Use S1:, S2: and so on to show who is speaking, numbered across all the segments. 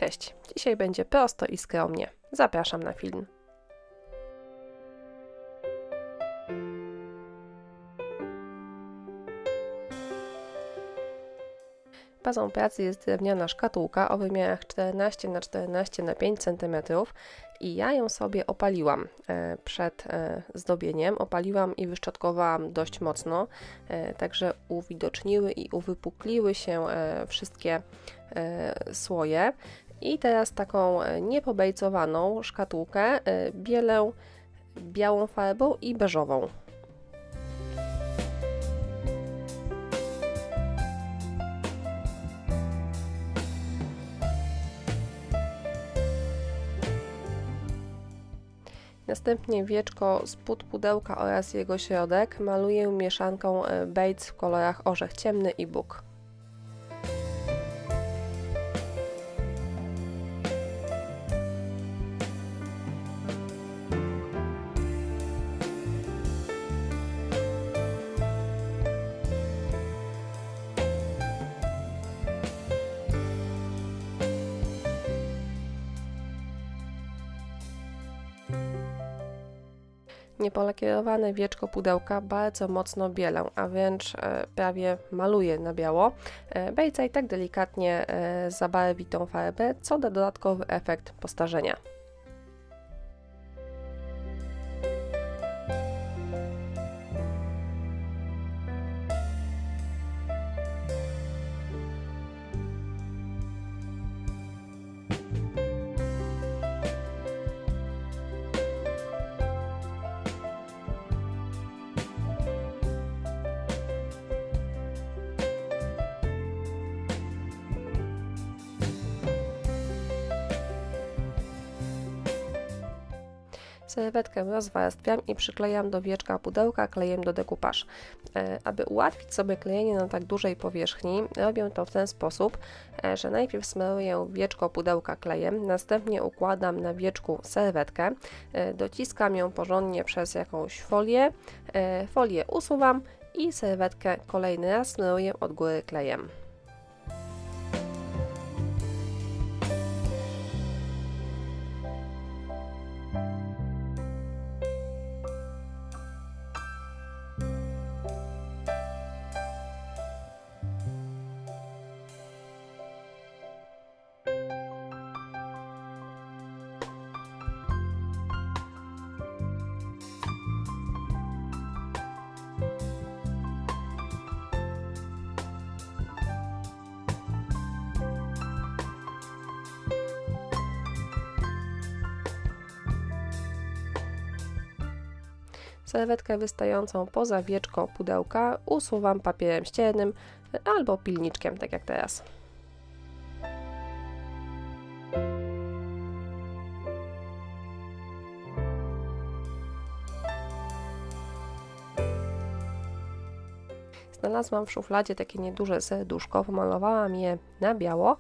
S1: Cześć, dzisiaj będzie prosto i skromnie. Zapraszam na film. Bazą pracy jest drewniana szkatułka o wymiarach 14×14×5 cm i ja ją sobie opaliłam przed zdobieniem. Opaliłam i wyszczotkowałam dość mocno, także uwidoczniły i uwypukliły się wszystkie słoje. I teraz taką niepobejcowaną szkatułkę bielę białą farbą i beżową. Następnie wieczko spód pudełka oraz jego środek maluję mieszanką Bates w kolorach orzech ciemny i bóg. Niepolakierowane wieczko pudełka bardzo mocno bielę, a wręcz prawie maluję na biało. Bejca i tak delikatnie zabarwi tą farbę, co da dodatkowy efekt postarzenia. Serwetkę rozwarstwiam i przyklejam do wieczka pudełka klejem do decoupage. Aby ułatwić sobie klejenie na tak dużej powierzchni, robię to w ten sposób, że najpierw smaruję wieczko pudełka klejem, następnie układam na wieczku serwetkę, dociskam ją porządnie przez jakąś folię, folię usuwam i serwetkę kolejny raz smaruję od góry klejem. Serwetkę wystającą poza wieczko pudełka usuwam papierem ściernym albo pilniczkiem, tak jak teraz. Znalazłam w szufladzie takie nieduże serduszko, pomalowałam je na biało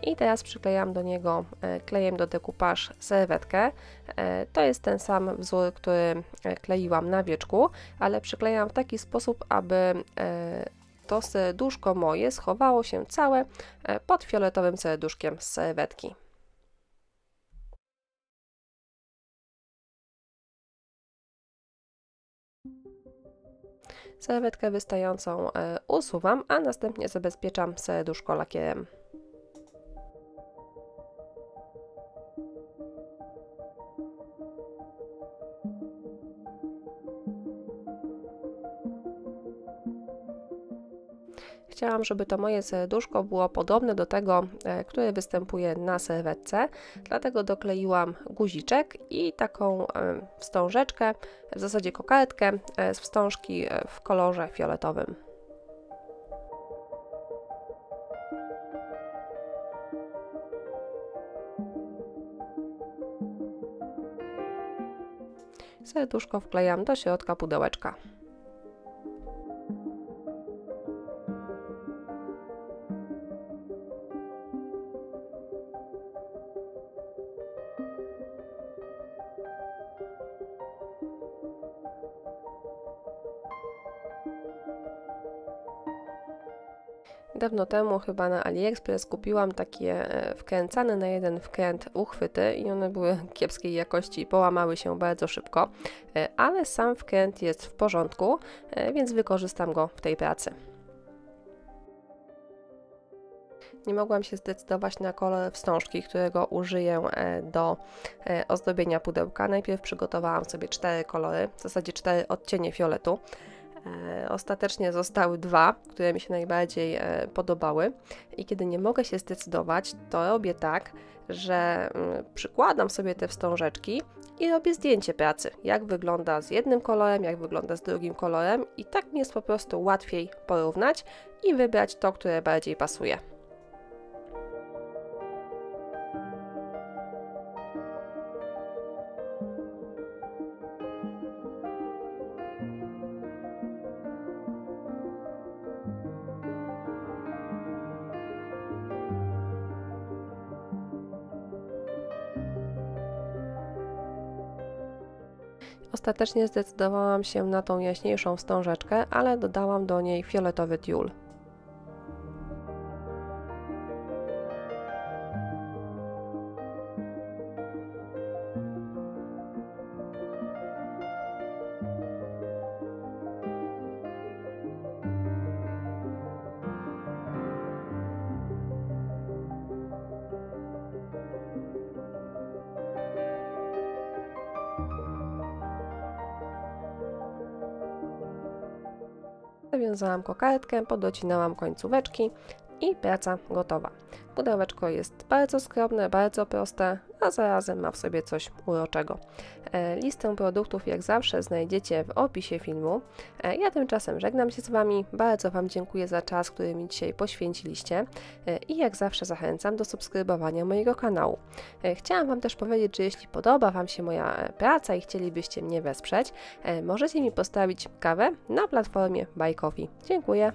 S1: i teraz przyklejam do niego klejem do decoupage serwetkę. To jest ten sam wzór, który kleiłam na wieczku, ale przyklejam w taki sposób, aby to serduszko moje schowało się całe pod fioletowym serduszkiem z serwetki. Serwetkę wystającą usuwam, a następnie zabezpieczam serduszko lakierem. Chciałam, żeby to moje serduszko było podobne do tego, które występuje na serwetce, dlatego dokleiłam guziczek i taką wstążeczkę, w zasadzie kokardkę z wstążki w kolorze fioletowym. Serduszko wklejam do środka pudełeczka. Dawno temu chyba na AliExpress kupiłam takie wkręcane na jeden wkręt uchwyty i one były kiepskiej jakości i połamały się bardzo szybko, ale sam wkręt jest w porządku, więc wykorzystam go w tej pracy. Nie mogłam się zdecydować na kolor wstążki, którego użyję do ozdobienia pudełka. Najpierw przygotowałam sobie 4 kolory, w zasadzie 4 odcienie fioletu. Ostatecznie zostały 2, które mi się najbardziej podobały i kiedy nie mogę się zdecydować, to robię tak, że przykładam sobie te wstążeczki i robię zdjęcie pracy, jak wygląda z jednym kolorem, jak wygląda z drugim kolorem i tak mi jest po prostu łatwiej porównać i wybrać to, które bardziej pasuje. Ostatecznie zdecydowałam się na tą jaśniejszą wstążeczkę, ale dodałam do niej fioletowy tiul. Zawiązałam kokardkę, podocinałam końcóweczki i praca gotowa. Pudełeczko jest bardzo skromne, bardzo proste, a zarazem ma w sobie coś uroczego. Listę produktów jak zawsze znajdziecie w opisie filmu. Ja tymczasem żegnam się z Wami. Bardzo Wam dziękuję za czas, który mi dzisiaj poświęciliście i jak zawsze zachęcam do subskrybowania mojego kanału. Chciałam Wam też powiedzieć, że jeśli podoba Wam się moja praca i chcielibyście mnie wesprzeć, możecie mi postawić kawę na platformie Buy Coffee. Dziękuję.